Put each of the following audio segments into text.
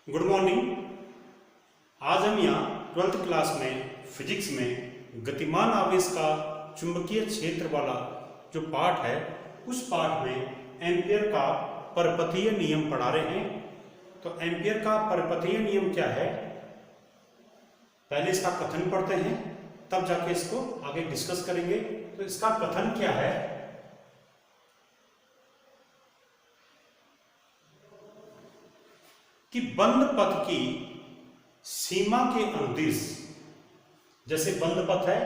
Good morning. आज हम यहाँ 12th क्लास में फिजिक्स में गतिमान आवेश का चुंबकीय क्षेत्र वाला जो पाठ है उस पाठ में एम्पियर का परपथीय नियम पढ़ा रहे हैं। तो एम्पियर का परपथीय नियम क्या है, पहले इसका कथन पढ़ते हैं तब जाके इसको आगे डिस्कस करेंगे। तो इसका कथन क्या है कि बंद पथ की सीमा के अनुदिश, जैसे बंद पथ है,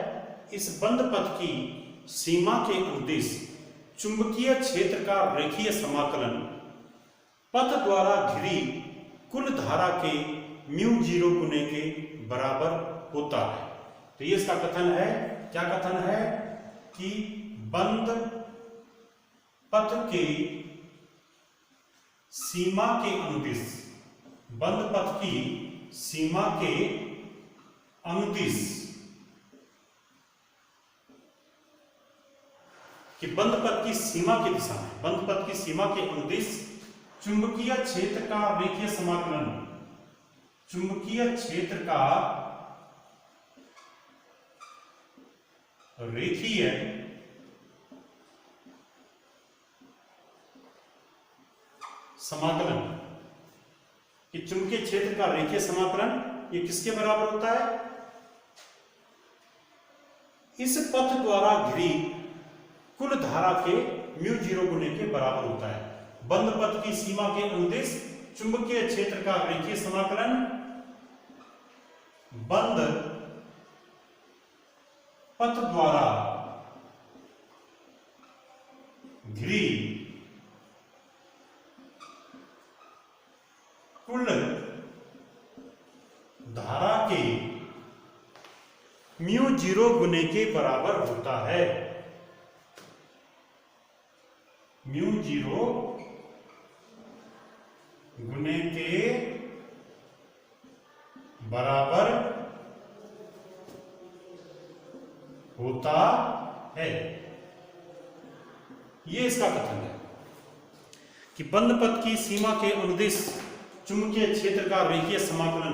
इस बंद पथ की सीमा के अनुदिश चुंबकीय क्षेत्र का रेखीय समाकलन पथ द्वारा घिरी कुल धारा के μ0 गुने के बराबर होता है। तो ये इसका कथन है। क्या कथन है कि बंद पथ के सीमा के अनुदिश, बंद पथ की सीमा के अनुदिश, कि बंद पथ की सीमा की दिशा में, बंद पथ की सीमा के अनुदिश चुंबकीय क्षेत्र का रेखीय समाकलन, चुंबकीय क्षेत्र का रेखीय समाकलन, कि चुंबकीय क्षेत्र का रेखीय समाकलन ये किसके बराबर होता है, इस पथ द्वारा घिरी कुल धारा के μ0 गुने के बराबर होता है। बंद पथ की सीमा के अनुदिश चुंबकीय क्षेत्र का रेखीय समाकलन बंद पथ द्वारा घिरी कुल धारा के μ0 गुने के बराबर होता है। μ0 गुने के बराबर होता है। ये इसका कथन है कि बंद पथ की सीमा के अनुदिश चुंबकीय क्षेत्र का रेखीय समाकलन,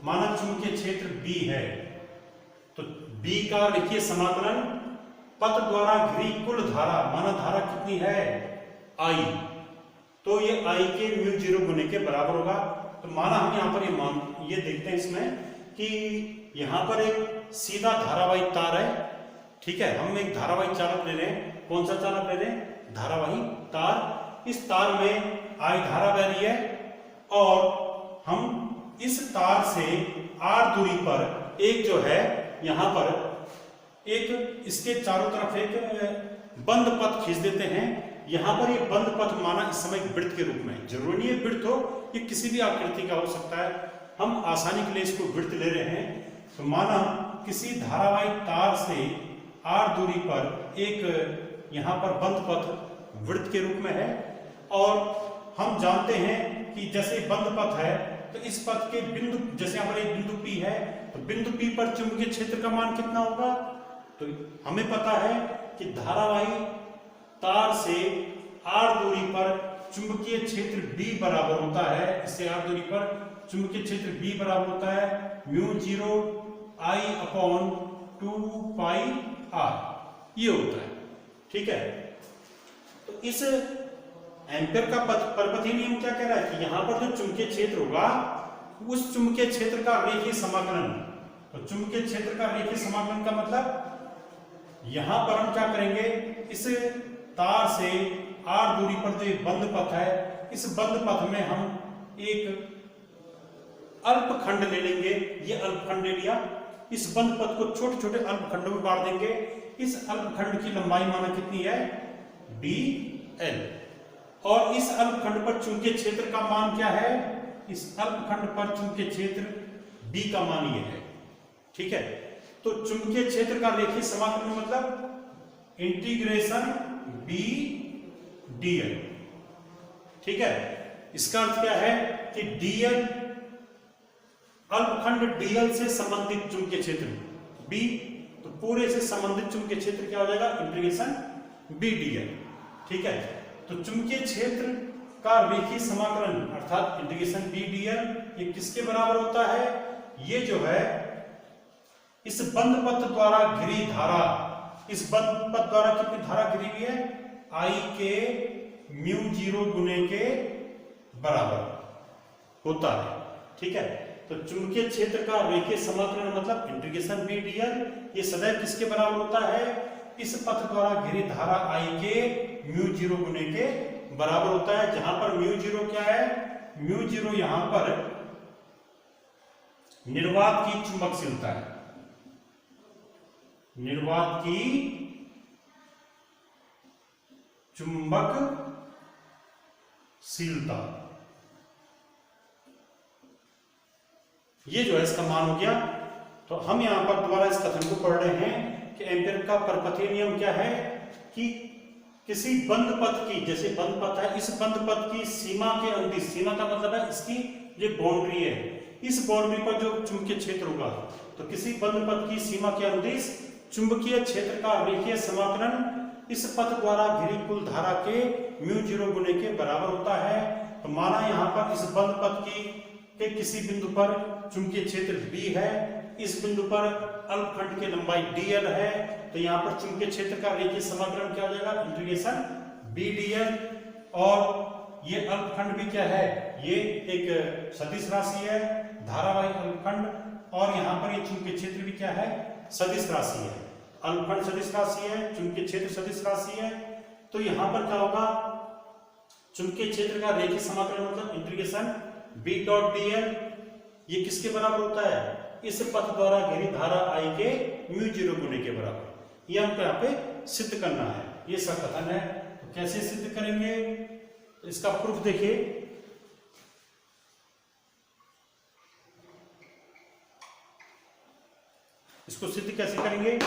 माना चुंबकीय क्षेत्र B है, तो B का रेखीय समाकलन पथ द्वारा घिरी कुल धारा, माना धारा कितनी है I, तो ये I के μ0 गुने के बराबर होगा। तो माना हम यहाँ पर ये देखते हैं इसमें कि यहाँ पर एक सीधा धारावाही तार है, ठीक है, हम एक धारावाही चालक ले रहे हैं। कौन सा चालक ले रहे हैं? धारावाही तार। इस तार में I धारा बह रही है और हम इस तार से r दूरी पर एक जो है यहां पर एक इसके चारों तरफ एक बंद पथ खींच देते हैं। यहां पर ये बंद पथ माना इस समय वृत्त के रूप में, जरूरी नहीं है वृत्त हो, ये किसी भी आकृति का हो सकता है, हम आसानी के लिए इसको वृत्त ले रहे हैं। तो माना किसी धारावाही तार से r दूरी पर एक यहां पर बंद पथ वृत्त के रूप में है और हम जानते हैं कि जैसे बंद पथ है तो इस पथ के बिंदु, जैसे यहाँ पर एक बिंदु P है, तो बिंदु P पर चुंबकीय क्षेत्र का मान कितना होगा, तो हमें पता है कि धारावाही तार से r दूरी पर चुंबकीय क्षेत्र B बराबर होता है, इससे r दूरी पर चुंबकीय क्षेत्र B बराबर होता है μ0 I/2πr, ये होता है, ठीक है। तो इस एम्पियर का परपथीय नियम क्या कह रहा है कि यहां पर जो चुंबकीय क्षेत्र होगा उस चुंबकीय क्षेत्र का रेखीय समाकलन, तो चुंबकीय क्षेत्र का रेखीय समाकलन का मतलब यहां पर हम क्या करेंगे, इस तार से r दूरी पर जो बंद पथ है, इस बंद पथ में हम एक अल्पखंड ले लेंगे। ये अल्पखंड ले लिया, इस बंद पथ को छोटे छोटे अल्पखंडों में बांट देंगे। इस अल्पखंड की लंबाई माना कितनी है, dl, और इस अल्पखंड पर चुंबकीय क्षेत्र का मान क्या है, इस अल्पखंड पर चुंबकीय क्षेत्र B का मान ये है, ठीक है। तो चुंबकीय क्षेत्र का रेखीय समाकलन मतलब इंटीग्रेशन B dl, ठीक है। इसका अर्थ क्या है कि dl, अल्पखंड dl से संबंधित चुंबकीय क्षेत्र B, तो पूरे से संबंधित चुंबकीय क्षेत्र क्या हो जाएगा, इंटीग्रेशन B dl, ठीक है। तो चुंबकीय क्षेत्र का रेखीय समाकलन अर्थात इंटीग्रेशन बी डीएल ये किसके बराबर होता है? ये जो है इस बंद पथ द्वारा घिरी धारा, इस बंद पथ द्वारा कितनी धारा घिरी हुई है? आई के म्यू जीरो गुने के बराबर होता है। ठीक है, तो चुंबकीय क्षेत्र का रेखीय समाकलन मतलब इंटीग्रेशन बी डीएल ये सदैव किसके बराबर होता है? इस पथ द्वारा घिरी धारा आई के म्यू जीरो गुने के बराबर होता है, जहां पर म्यू जीरो क्या है? म्यू जीरो यहां पर निर्वात की चुंबकशीलता है, निर्वात की चुंबकशीलता, ये जो है इसका मान हो गया। तो हम यहां पर दोबारा इस कथन को पढ़ रहे हैं कि एम्पीयर का परपथीय नियम क्या है कि किसी बंद पथ की, जैसे बंद पथ है, इस बंद पथ की सीमा के अंदर, सीमा का मतलब है इसकी जो बाउंड्री है, इस बाउंड्री पर जो चुंबकीय क्षेत्र होगा, तो किसी बंद पथ की सीमा के अंदर चुंबकीय क्षेत्र का रेखीय समाकलन इस पथ द्वारा घिरी कुल धारा के म्यू जीरो गुने के बराबर होता है। तो माना यहां पर इस बंद पथ की के किसी बिंदु पर चुंबकीय क्षेत्र B है, इस बिंदु पर अल्पखंड की लंबाई dl है, तो यहां पर चुंबकीय क्षेत्र का रेखीय समाकलन क्या हो जाएगा? Integration B dl। और ये अल्पखंड भी क्या है? ये एक सदिश राशि है, धारावाही अल्पखंड, और यहां पर ये चुंबकीय क्षेत्र भी क्या है? सदिश राशि है। अल्पखंड सदिश राशि है, चुंबकीय क्षेत्र सदिश राशि है। तो यहां पर क्या होगा? चुंबकीय क्षेत्र का रेखीय समाकलन मतलब इंटीग्रेशन B डॉट dl ये किसके बराबर होता है? इस पथ द्वारा घिरी धारा I के म्यू जीरो गुने के बराबर। ये हमको यहाँ पे सिद्ध करना है, ये सब कथन है। तो कैसे सिद्ध करेंगे? तो इसका प्रूफ देखिए, इसको सिद्ध कैसे करेंगे?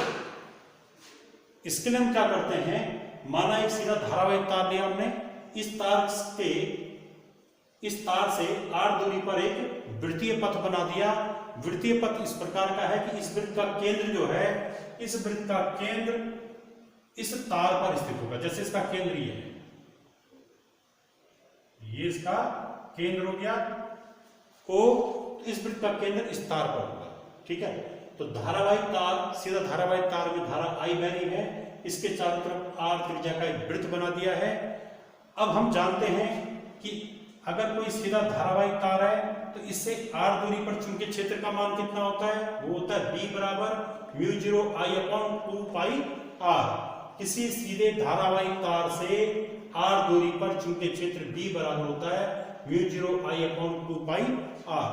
इसके लिए हम क्या करते हैं, माना एक सीधा धारावाही तार लिया हमने, इस तार से r दूरी पर एक वृत्तीय पथ बना दिया। वृत्तीय पथ इस प्रकार का है कि इस वृत्त का केंद्र जो है, इस वृत्त का केंद्र इस तार पर स्थित होगा। जैसे इसका केंद्र ये इसका केंद्र हो गया O, इस वृत्त का केंद्र इस तार पर होगा। ठीक है, तो धारावाही तार, सीधा धारावाही तार में धारा I बह रही है, इसके चारों तरफ r त्रिज्या का एक वृत्त बना दिया है। अब हम जानते हैं कि अगर कोई सीधा धारावाही तार है तो इससे r दूरी पर चुंबकीय क्षेत्र का मान कितना होता है? वो होता है B बराबर mu zero I upon 2 pi r। किसी सीधे धारावाही तार से r दूरी पर चुंबकीय क्षेत्र B बराबर होता है mu zero I upon 2 pi r।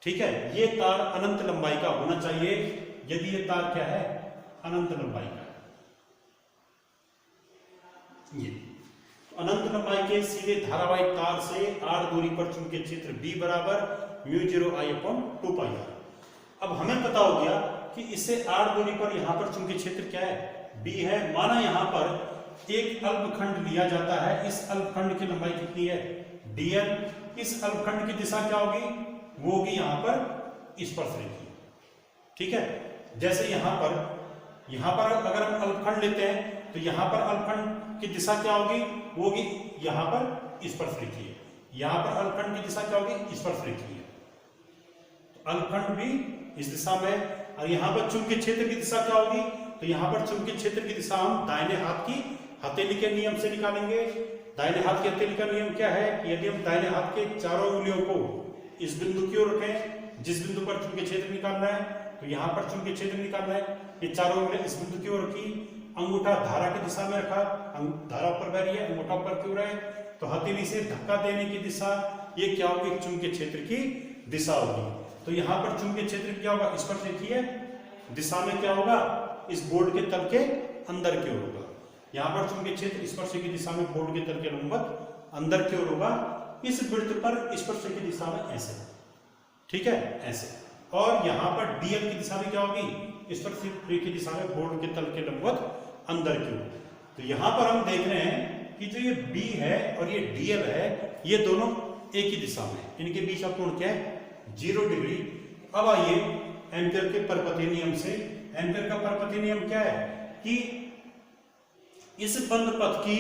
ठीक है, ये तार अनंत लंबाई का होना चाहिए। यदि ये तार क्या है? अनंत लंबाई का, ये अनंत लंबाई के सीधे धारावाही तार से r दूरी पर चुंबकीय क्षेत्र B बराबर mu zero I upon 2 pi r। अब हमें पता हो गया कि इससे r दूरी पर यहाँ पर चुंबकीय क्षेत्र क्या है? B है। माना यहाँ पर एक अल्पखंड लिया जाता है, इस अल्पखंड की लंबाई कितनी है? dl। इस अल्पखंड की दिशा क्या होगी? वो होगी यहाँ पर स्पर्शरेखीय। ठीक है, जैसे यहाँ पर अगर हम अल्पखंड लेते हैं तो यहाँ पर अल्पखंड की दिशा क्या होगी? वो होगी यहाँ पर स्पर्शरेखीय। यहाँ पर अल्पखंड की दिशा क्या होगी? स्पर्शरेखीय। तो अल्पखंड भी इस दिशा में, और यहाँ पर चुंबकीय क्षेत्र की दिशा क्या होगी? तो यहाँ पर चुंबकीय क्षेत्र की दिशा हम दाहिने हाथ की हथेली के नियम से निकालेंगे। दाहिने हाथ की हथेली का नियम क्या है कि यदि हम दाहिने हाथ के चारों उंगलियों को इस बिंदु की ओर रखें, जिस बिंदु पर चुंबकीय क्षेत्र निकालना है, तो यहाँ पर चुंबकीय क्षेत्र निकालना है, ये चारों उंगलियां इस बिंदु की ओर रखी, अंगूठा धारा की दिशा में रखा, धारा ऊपर बह रही है, अंगूठा ऊपर की ओर है, तो हथेली से धक्का देने की दिशा ये क्या होगी? चुंबकीय क्षेत्र की दिशा होगी। तो यहाँ पर चुंबकीय क्षेत्र क्या होगा? स्पर्शरेखीय दिशा में क्या होगा? इस बोर्ड के तल के अंदर की ओर होगा। यहाँ पर चुंबकीय क्षेत्र स्पर्शरेखीय दिशा में बोर्ड के तल के लंबवत अंदर की ओर होगा। इस वृत्त पर स्पर्शरेखीय दिशा में ऐसे, ठीक है, ऐसे। और यहाँ पर dl की दिशा में क्या होगी? स्पर्शरेखीय दिशा में बोर्ड के तल के लंबवत अंदर की ओर। तो यहाँ पर हम देख रहे हैं कि जो ये b है और ये dl है, ये दोनों एक ही दिशा में, इनके बीच का कोण क्या है? 0 डिग्री। अब आइए एम्पीयर के परपथीय नियम से। एम्पीयर का परपथीय नियम क्या है कि इस बंद पथ की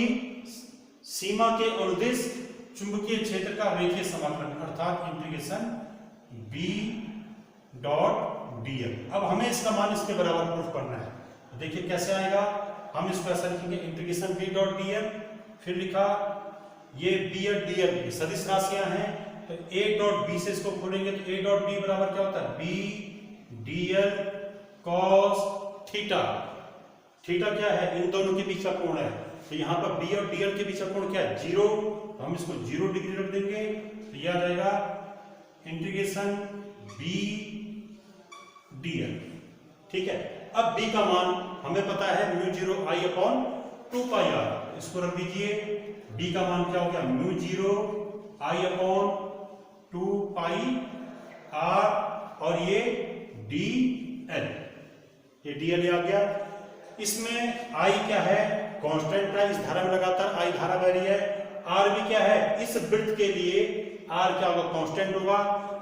सीमा के अनुदिश चुंबकीय क्षेत्र का रेखीय समाकलन अर्थात इंटीग्रेशन B डॉट dl। अब हमें इसका मान इसके बराबर प्रूफ करना है। तो देखिए कैसे आएगा, हम इसको ऐसा लिखेंगे इंटीग्रेशन B डॉट dl, फिर लिखा ये B और dl सदिश राशियां हैं, तो A डॉट B से इसको खोलेंगे तो A डॉट B बराबर क्या होता है B dl cos theta. Theta क्या है, इन दोनों के बीच का कोण है, तो यहाँ पर B और dl के बीच का कोण क्या है 0, तो हम इसको 0 डिग्री रख देंगे, तो यह आ जाएगा इंटीग्रेशन B dl। ठीक है, अब B का मान हमें पता है μ0 I अपॉन 2 पाई r, इसको रख दीजिए। B का मान क्या हो गया μ0 I अपॉन 2 पाई r, और ये dl, ये dl आ गया। इसमें I क्या है, कांस्टेंट है, इस धारा में लगातार I धारा बह रही है। R भी क्या है, इस वृत्त के लिए R क्या होगा, कांस्टेंट होगा,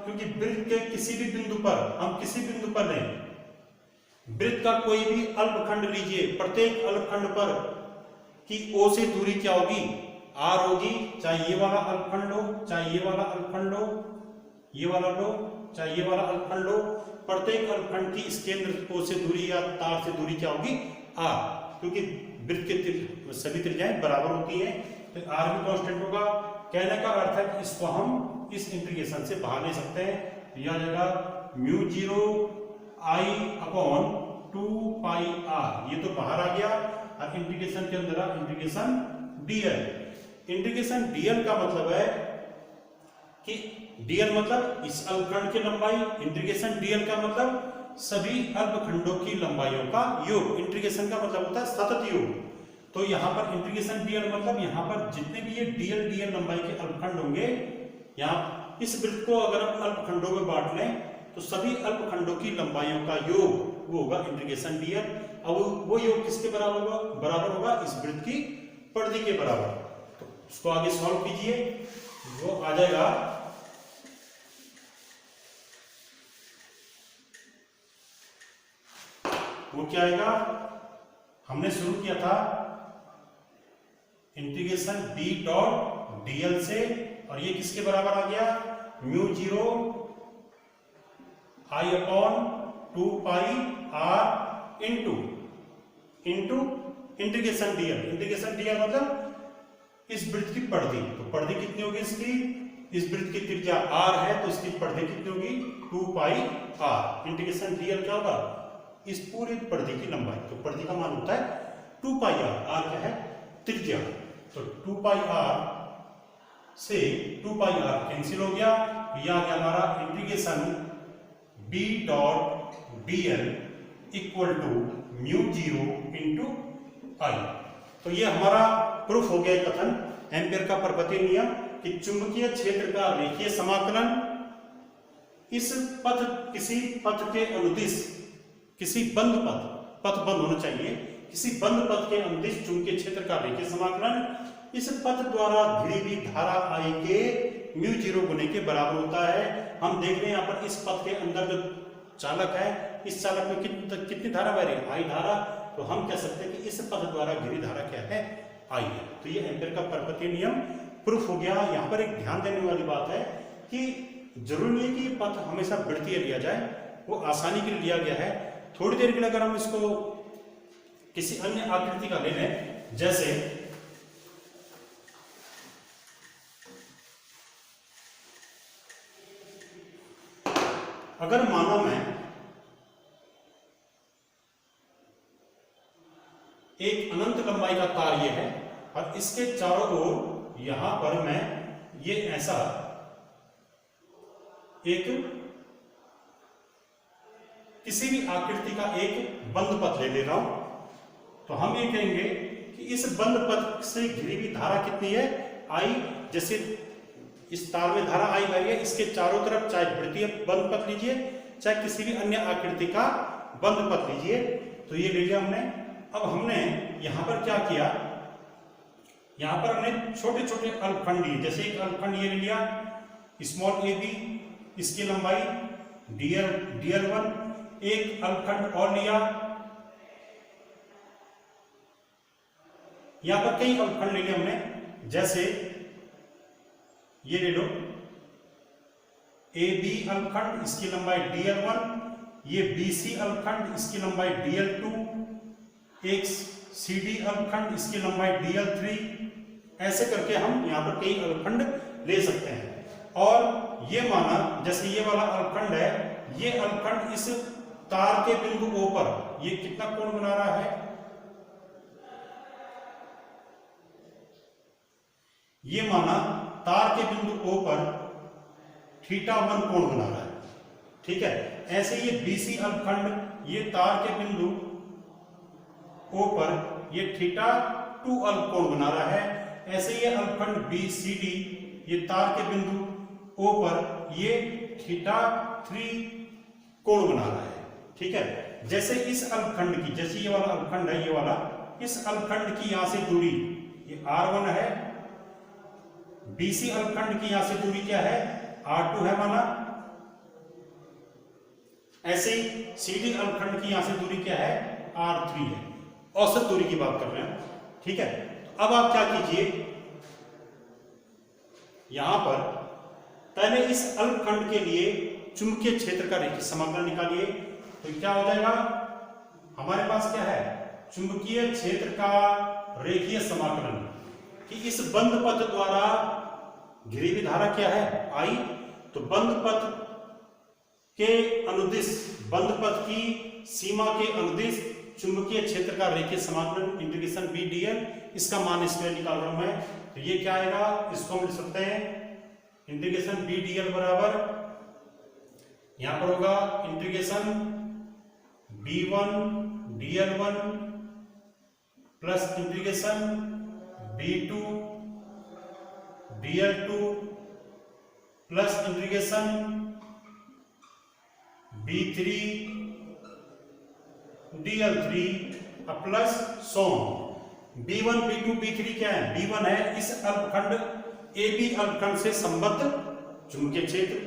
क्योंकि वृत्त के किसी भी बिंदु पर, हम किसी बिंदु पर लें, वृत्त का कोई भी अल्पखंड लीजिए, प्रत्येक अल्पखंड पर की O से दूरी क्या होगी, R होगी, चाहे ये वाला अल्पखंड हो, चाहे ये वाला अल्पखंड हो, ये वाला लो, चाहे ये वाला अल्पखंड लो, प्रत्येक अल्पखंड की इस केंद्र O से दूरी या तार से दूरी क्या होगी R, क्योंकि वृत्त के सभी त्रिज्याएं बराबर होती हैं, तो R भी कांस्टेंट होगा। कहने का अर्थ है कि इसको हम इस इंटीग्रेशन से बाहर ले सकते हैं, तो यह आ जाएगा μ0 I अपॉन 2 पाई r, ये तो बाहर आ गया, और इंटीग्रेशन के अंदर इंटीग्रेशन dl। इंटीग्रेशन dl का मतलब है कि dl मतलब इस अल्पखंड की लंबाई, इंटीग्रेशन dl का मतलब सभी अल्पखंडों की लंबाइयों का योग। इंटीग्रेशन का मतलब होता है सतत योग, तो यहाँ पर इंटीग्रेशन dl मतलब यहाँ पर जितने भी ये dl लंबाई के अल्पखंड होंगे, यहाँ इस वृत्त को अगर हम अल्पखंडों में बांट लें तो सभी अल्पखंडों की लंबाइयों का योग वो होगा इंटीग्रेशन dl। अब वो योग किसके बराबर होगा, बराबर होगा इस वृत्त की परिधि के बराबर। तो उसको आगे सॉल्व कीजिए, वो आ जाएगा वो क्या आएगा, हमने शुरू किया था इंटीग्रेशन B डॉट dl से, और ये किसके बराबर आ गया μ0 I upon 2 pi r into integration dl। Integration dl मतलब इस वृत्त की परिधि, तो परिधि कितनी होगी इसकी, इस वृत्त की त्रिज्या r है, तो इसकी परिधि कितनी होगी 2 पाई r। इंटीग्रेशन dl क्या होगा, इस पूरी परिधि की लंबाई, तो परिधि का मान होता है 2 पाई r, r क्या है त्रिज्या, तो 2 पाई r से 2 पाई r कैंसिल हो गया, यह आ गया हमारा integration B dot dl equal to μ0 into I। तो ये हमारा प्रूफ हो गया कथन, एम्पियर का पर्वतीय नियम कि चुंबकीय क्षेत्र का रेखीय समाकलन इस पथ, किसी पथ के अनुदिश, किसी बंद पथ बंद होना चाहिए, किसी बंद पथ के अनुदिश चुंबकीय क्षेत्र का रेखीय समाकलन इस पथ द्वारा घिरी हुई धारा I के μ0 गुने के बराबर होता है। हम देख रहे हैं यहाँ पर इस पथ के अंदर जो चालक है, इस चालक में कितनी धारा बह रही है, I धारा, तो हम कह सकते हैं कि इस पथ द्वारा घिरी धारा क्या है, I है। तो ये एम्पियर का पर्वतीय नियम प्रूफ हो गया। यहाँ पर एक ध्यान देने वाली बात है कि जरूरी नहीं कि पथ हमेशा वृत्तीय लिया जाए, वो आसानी के लिए लिया गया है। थोड़ी देर के लिए अगर हम इसको किसी अन्य आकृति का ले लें, जैसे अगर मानो मैं एक अनंत लंबाई का तार ये है, और इसके चारों ओर यहां पर मैं ये ऐसा एक किसी भी आकृति का एक बंद पथ ले रहा हूं, तो हम ये कहेंगे कि इस बंद पथ से घिरी हुई धारा कितनी है, I। जैसे इस तार में धारा I बह रही है, इसके चारों तरफ चाहे वृत्तीय बंद पथ लीजिए, चाहे किसी भी अन्य आकृति का बंद पथ लीजिए, तो ये ले लिया हमने। अब हमने यहां पर क्या किया, यहां पर हमने छोटे छोटे अल्पखंड लिए, जैसे एक अल्पखंड ये ले लिया स्मॉल a b, इसकी लंबाई dl1, एक अल्पखंड और लिया, यहां पर कई अल्पखंड ले लिए हमने, जैसे ये ले लो ए बी अलखंड, इसकी लंबाई dl1, ये BC अलखंड, इसकी लंबाई dl2, एक CD अलखंड, इसकी लंबाई dl3। ऐसे करके हम यहाँ पर कई अलखंड ले सकते हैं। और ये माना जैसे ये वाला अलखंड है, ये अलखंड इस तार के बिंदु O पर ये कितना कोण बना रहा है, ये माना तार के बिंदु O पर θ1 कोण बना रहा है, ठीक है। ऐसे ये BC अलखंड ये तार के बिंदु O पर ये θ2 कोण बना रहा है। ऐसे ये अलखंड BCD ये तार के बिंदु O पर ये θ3 कोण बना रहा है, ठीक है। जैसे इस अलखंड की, जैसे ये वाला अलखंड है, ये वाला, इस अलखंड की यहां से दूरी ये r1 है, BC अलखंड की यहां से दूरी क्या है, r2 है माना। ऐसे ही CD अलखंड की यहां से दूरी क्या है, r3 है। औसत दूरी की बात कर रहे हैं, ठीक है। तो अब आप क्या कीजिए, यहां पर पहले इस अलखंड के लिए चुंबकीय क्षेत्र का रेखीय समाकलन निकालिए। तो क्या हो जाएगा, हमारे पास क्या है, चुंबकीय क्षेत्र का रेखीय समाकलन कि इस बंद पथ द्वारा घिरी हुई धारा क्या है, I। तो बंद पथ के अनुदिश, बंद पथ की सीमा के अनुदिश चुंबकीय क्षेत्र का रेखीय समाकलन इंटीग्रेशन B dl, इसका मान इसमें निकाल रहा हूं मैं। तो ये क्या आएगा, इसको हम लिख सकते हैं इंटीग्रेशन B dl बराबर, यहां पर होगा integration B1 dl1 plus integration B2 dl2 plus integration B3 dl3 plus sum. B1 B2 B3 क्या है, B1 है इस अलखंड AB अलखंड से संबद्ध चुंबकीय क्षेत्र,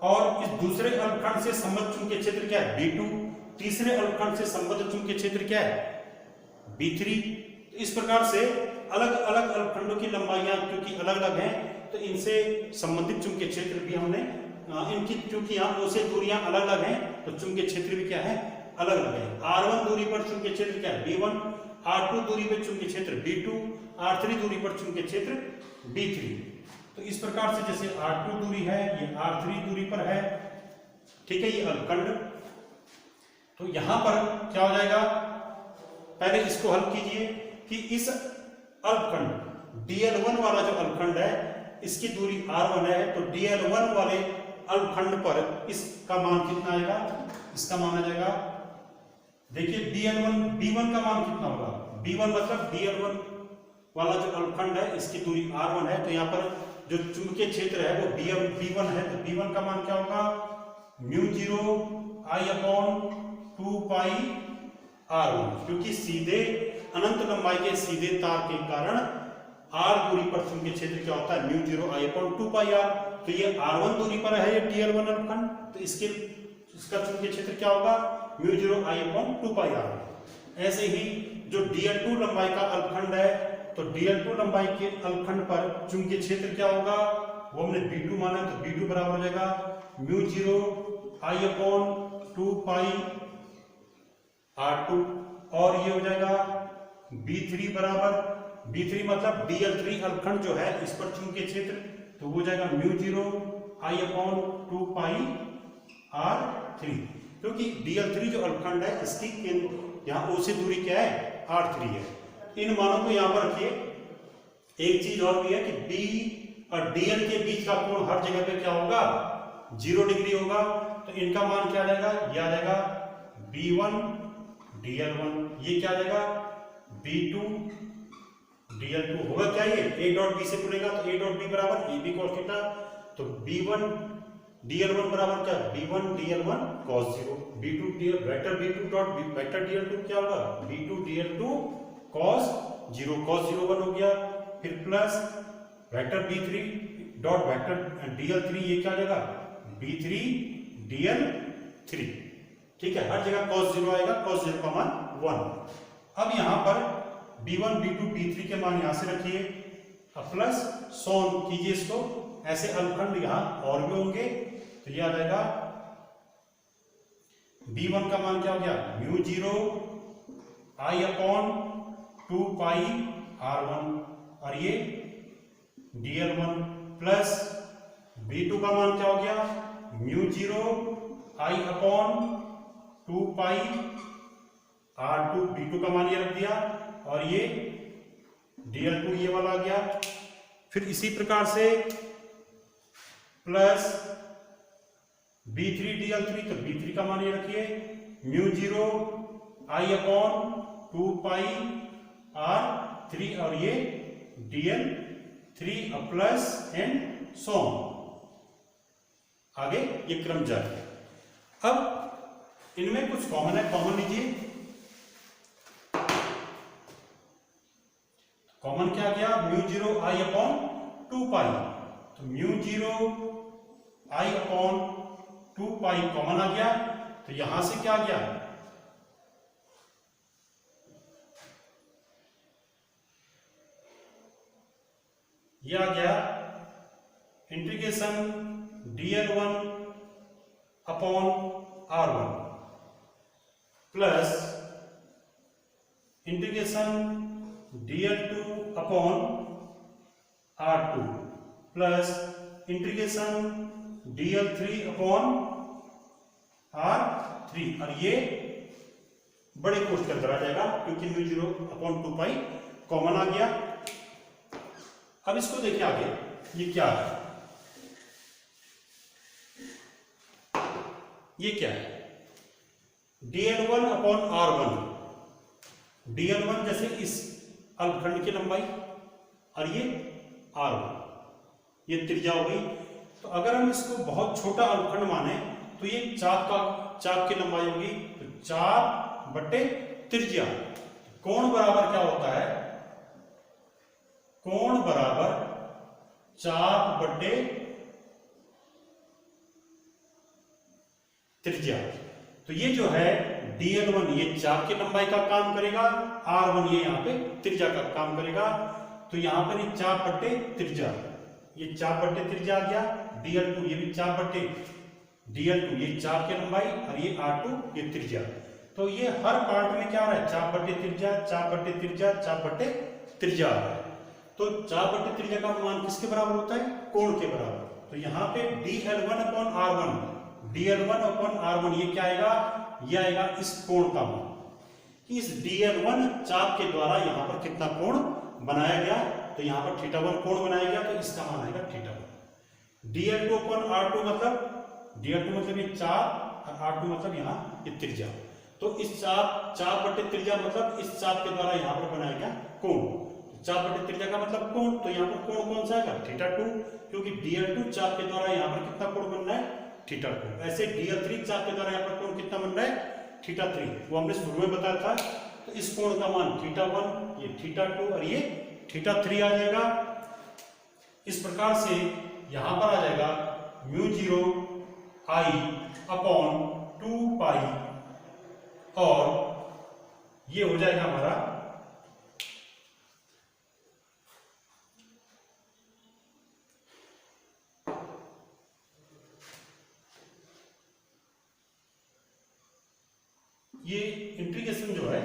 और इस दूसरे अलखंड से संबद्ध चुंबकीय क्षेत्र क्या है, B2। तीसरे अलखंड से संबद्ध चुंबकीय क्षेत्र क्या है, B3। तो इस प्रकार से अलग अलग अलखंडों की लंबाइयां क्योंकि अलग अलग हैं, तो इनसे संबंधित चुंबकीय क्षेत्र भी हमने इनकी, क्योंकि यहाँ O से दूरियां अलग अलग हैं तो चुंबकीय क्षेत्र भी क्या है, अलग अलग है। R1 दूरी पर चुंबकीय क्षेत्र क्या है, B1, R2 दूरी पर चुंबकीय क्षेत्र B2, R3 दूरी पर चुंबकीय क्षेत्र B3। तो इस प्रकार से जैसे R2 दूरी है, ये R3 दूरी पर है, ठीक है, ये अलखंड। तो यहां पर क्या हो जाएगा, पहले इसको हल कीजिए कि इस अलखंड dl1 वाला जो अलखंड है इसकी दूरी r1 है, तो dl1 वाले अलखंड पर इसका मान कितना आएगा, इसका मान आ जाएगा, देखिए dl1 b1 का मान कितना होगा, b1 मतलब dl1 वाला जो अलखंड है इसकी दूरी r1 है, तो यहाँ पर जो चुंबकीय क्षेत्र है वो b1 है, तो b1 का मान क्या होगा, μ0 I/2 पाई r1, क्योंकि सीधे अनंत लंबाई के सीधे तार के कारण r दूरी पर चुंबकीय क्षेत्र क्या होता है, μ0 I/2 पाई r। तो ये r1 दूरी पर है ये dl1 अलखंड, तो इसका चुंबकीय क्षेत्र क्या होगा, μ0 I/2 पाई r। ऐसे ही जो dl2 लंबाई का अलखंड है, तो dl2 लंबाई के अलखंड पर चुंबकीय क्षेत्र क्या होगा, वो हमने b2 माना, तो b2 बराबर हो जाएगा μ0 I/2 पाई r2। और ये हो जाएगा b3 बराबर, b3 मतलब dl3 अलखंड जो है इस पर चुंबकीय क्षेत्र, तो वो जाएगा μ0 I/2 पाई r3, क्योंकि dl3 जो अलखंड है इसकी यहाँ O से दूरी क्या है, r3 है। इन मानों को यहाँ पर रखिए। एक चीज और भी है कि B और dl के बीच का कोण हर जगह पे क्या होगा, 0 डिग्री होगा, तो इनका मान क्या आ जाएगा, यह आ जाएगा B1 dl1, ये क्या आ जाएगा B2 dl2, होगा क्या ये a डॉट b से खुलेगा, तो a डॉट b बराबर ab cos थीटा, तो B1 dl1 बराबर क्या, B1 dl1 cos 0, B2 dl vector B2 dot vector dl2 क्या होगा, B2 dl2 cos 0, cos 0 1 हो गया, फिर plus vector B3 dot vector dl3, ये क्या आ जाएगा B3 dl3, ठीक है, हर जगह cos 0 आएगा, cos 0 का मान 1। अब यहां पर B1 B2 B3 के मान यहां से रखिए, अब प्लस सोन कीजिए इसको। ऐसे अलखंड यहां और भी होंगे, तो ये आ जाएगा b1 का मान क्या हो गया, mu 0 I upon 2 pi r1, और ये dl1 प्लस b2 का मान क्या हो गया, mu 0 I upon 2 pi r2, b2 का मान ये रख दिया, और ये dl2 ये वाला आ गया। फिर इसी प्रकार से प्लस b3 dl3, तो b3 का मान ये रखिए, mu 0 I upon 2 pi r3, और ये dl3 प्लस एंड सो आगे ये क्रम जारी। अब इनमें कुछ कॉमन है, कॉमन लीजिए। कॉमन क्या गया, म्यू 0 I अपॉन 2 पाई, तो mu 0 I upon 2 pi common आ गया, तो यहां से क्या आ गया, ये आ गया integration dl1 upon r1 plus integration dl2 upon r2 plus integration dl3 upon r3, और ये बड़े कोष्ठ के अंदर आ जाएगा क्योंकि म्यू 0 अपॉन 2 पाई कॉमन आ गया। अब इसको देखिए आगे ये क्या है, ये क्या है, dl1 अपॉन r1, dl1 जैसे इस अलखंड की लंबाई, और ये r1, ये त्रिज्या हो गई। तो अगर हम इसको बहुत छोटा अलखंड माने तो ये चाप की लंबाई होगी, तो 4 बटे त्रिज्या। कोण बराबर क्या होता है, कोण बराबर चाप बटे त्रिज्या। तो ये जो है dl1 ये चाप की लंबाई का काम करेगा, r1 ये यहाँ पे त्रिज्या का काम करेगा, तो यहाँ पर ये चाप बटे त्रिज्या, ये चाप बटे त्रिज्या आ गया, dl2 ये भी चाप बटे dl2 ये चाप की लंबाई, और ये r2 ये त्रिज्या। तो ये हर पार्ट में क्या आ रहा है, चाप बटे त्रिज्या, चाप बटे त्रिज्या, चाप बटे त्रिज्या आ रहा है। तो चाप बटे त्रिज्या का मान किसके बराबर होता है, कोण के बराबर। तो यहाँ पे dl1 upon r1, dl1 upon r1 ये क्या आएगा, ये आएगा इस कोण का मान, कि इस dl1 चाप के द्वारा यहाँ पर कितना कोण बनाया गया, तो यहाँ पर θ1 कोण बनाया गया, तो इसका मान आएगा θ1। dl2 अपॉन r2 मतलब, dl2 मतलब ये चाप, और r2 मतलब यहाँ ये त्रिज्या। तो इस चाप बटे त्रिज्या मतलब इस चाप के द्वारा यहाँ पर बनाया गया कोण, चाप बटे त्रिज्या का मतलब कोण, तो यहाँ पर कोण कौन सा आएगा, θ2, क्योंकि dl2 चाप के द्वारा यहाँ पर कितना कोण बन रहा है, θ2। ऐसे dl3 चाप के द्वारा यहाँ पर कोण कितना बन रहा है, θ3, वो हमने शुरू में बताया था। तो इस कोण का मान θ1, ये θ2, और ये θ3 आ जाएगा। इस प्रकार से यहां पर आ जाएगा म्यू 0 I अपॉन 2 पाई, और ये हो जाएगा हमारा ये इंटीग्रेशन जो है,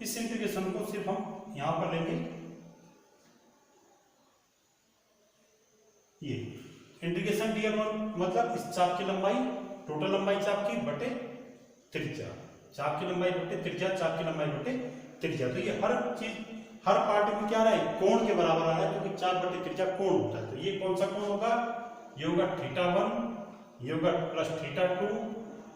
इस इंटीग्रेशन को सिर्फ हम यहां पर लेंगे, ये इंटीग्रेशन dl1 मतलब इस चाप की लंबाई, टोटल लंबाई चाप की बटे त्रिज्या, चाप की लंबाई बटे त्रिज्या, चाप की लंबाई बटे त्रिज्या। तो ये हर चीज, हर पार्ट में क्या आ रहा है, कोण के बराबर आ रहा है, क्योंकि चाप बटे त्रिज्या कोण होता है। तो ये कौन सा कोण होगा, ये होगा θ1, ये होगा प्लस θ2,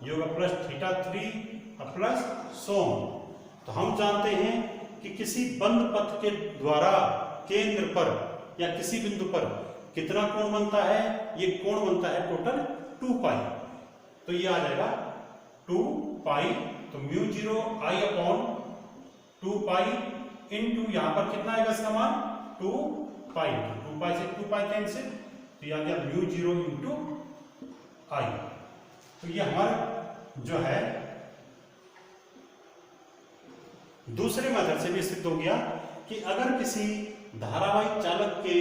ये होगा प्लस θ3 और प्लस सोन। तो हम जानते हैं कि किसी बंद पथ के द्वारा केंद्र पर या किसी बिंदु पर कितना कोण बनता है, ये कोण बनता है टोटल 2 पाई। तो ये आ जाएगा 2 पाई, तो mu 0 I upon 2 pi into यहां पर कितना आएगा इसका मान 2 पाई, 2 पाई से 2 पाई कैंसिल, तो ये आ गया म्यू 0 इंटू I। तो ये हमारा जो है दूसरे मेथड से भी सिद्ध हो गया कि अगर किसी धारावाहिक चालक के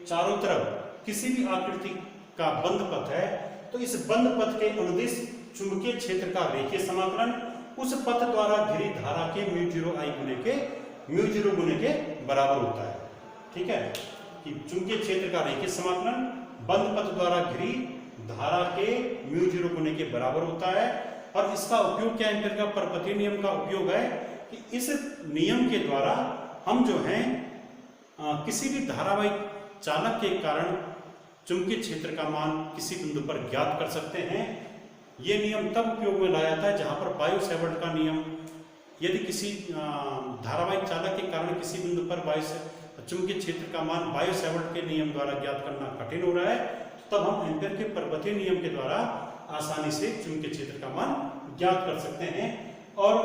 चारों तरफ किसी भी आकृति का बंद पथ है तो इस बंद पथ के अनुदिश चुंबकीय क्षेत्र का रेखीय समाकलन उस पथ द्वारा घिरी धारा के म्यू जीरो गुने के बराबर होता है। ठीक है कि चुंबकीय क्षेत्र का रेखीय समाकलन बंद पथ द्वारा घिरी धारा के म्यू जीरो गुने के बराबर होता है। और इसका उपयोग क्या, एम्पीयर का परपथीय नियम का उपयोग है कि इस नियम के द्वारा हम जो है किसी भी धारावाहिक चालक के कारण चुंबकीय क्षेत्र का मान किसी बिंदु पर ज्ञात कर सकते हैं। यह नियम तब उपयोग में लाया जाता है जहां पर बायो-सैवर्ट का नियम, यदि किसी धारावाहिक चालक के कारण किसी बिंदु पर चुंबकीय क्षेत्र का मान बायो-सैवर्ट के नियम द्वारा ज्ञात करना कठिन हो रहा है, तब हम एम्पीयर के परपथीय नियम के द्वारा आसानी से चुंबकीय क्षेत्र का मान ज्ञात कर सकते हैं। और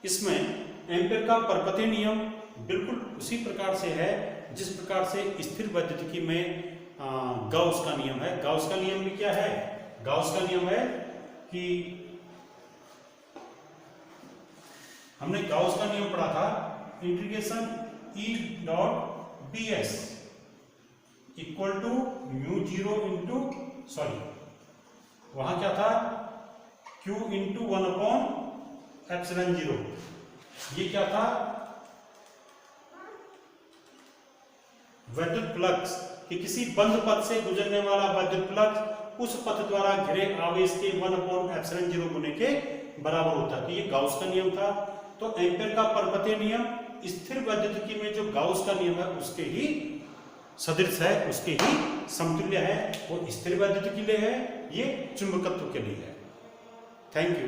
इसमें एम्पीयर का परपथीय नियम बिल्कुल उसी प्रकार से है जिस प्रकार से स्थिर वैद्युतिकी में गाउस का नियम है। गाउस का नियम भी क्या है, गाउस का नियम है कि हमने गाउस का नियम पढ़ा था, integration E dot bs equal to mu zero into वहां क्या था Q इंटू 1/ε0। ये क्या था, विद्युत फ्लक्स कि किसी बंद पथ से गुजरने वाला विद्युत फ्लक्स उस पथ द्वारा घिरे आवेश के 1/ε0 गुने के बराबर होता है। तो ये गाउस का नियम था। तो एम्पीयर का परपथीय नियम स्थिर वैद्युतिकी में जो गाउस का नियम है उसके ही सदृश है, उसके ही समतुल्य है। वो स्थिर वैद्युतिकी के लिए है, ये चुंबकत्व के लिए है। Thank you.